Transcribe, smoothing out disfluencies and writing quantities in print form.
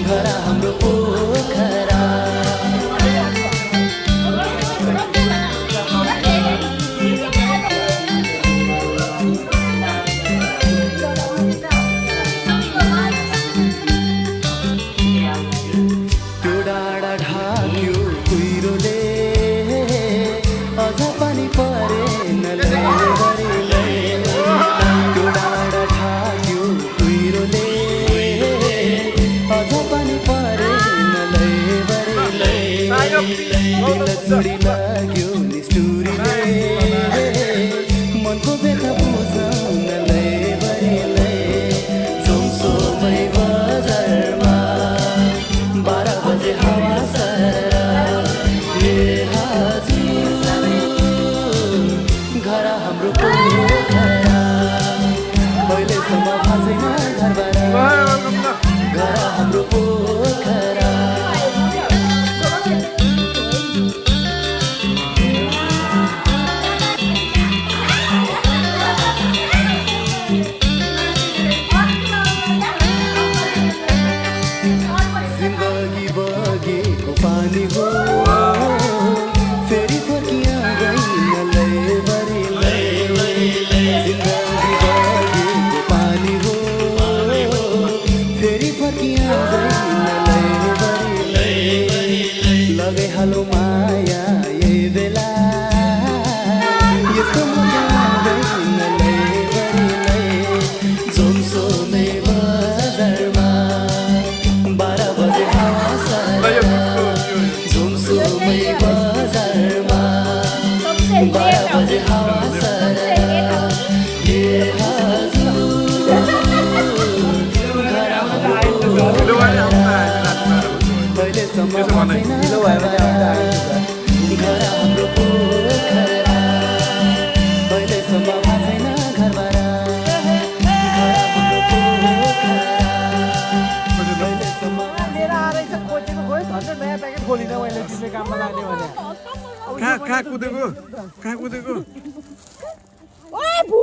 घर हाम्रो पोखरा त्यो डाँडा ढाक्यो कुहिरोले अझ पनि परेन त्यो डाँडा ढाक्यो कुहिरोले अझ पनि परेन दिल चुडी लाग्यो निष्ठुरीले मनको व्यथा बुझाउन लैभरिले जोमसोमै बजारमा 12 बजे हावा सररा ए हजुर घर हाम्रो पोखरा पहिलेसम्म भाँचेन घरबाट घर हाम्रो पोखरा जिन्दगी बगेको पानी हो फेरि फर्किँदैन लैभरिले जिन्दगी बगेको पानी हो फेरि फर्किँदैन लैभरिले लगे हालो माया यही बेला यस्तो मगाउँदैन लैभरिले जोमसोमै बजारमा 12 बजे हावा सररा जोमसोमै बजारमा 12 बजे हावा सररा ए हजुर घर हाम्रो पहिलेसम्म भाँचेन घर हाम्रो पोखरा पहिलेसम्म भाँचेन घरबाट घर हाम्रो पोखरा पहिलेसम्म नयाँ प्याकेट खोलिन मैले तिमीले काममा लाग्ने भने कहाँ कुदेको ओए भु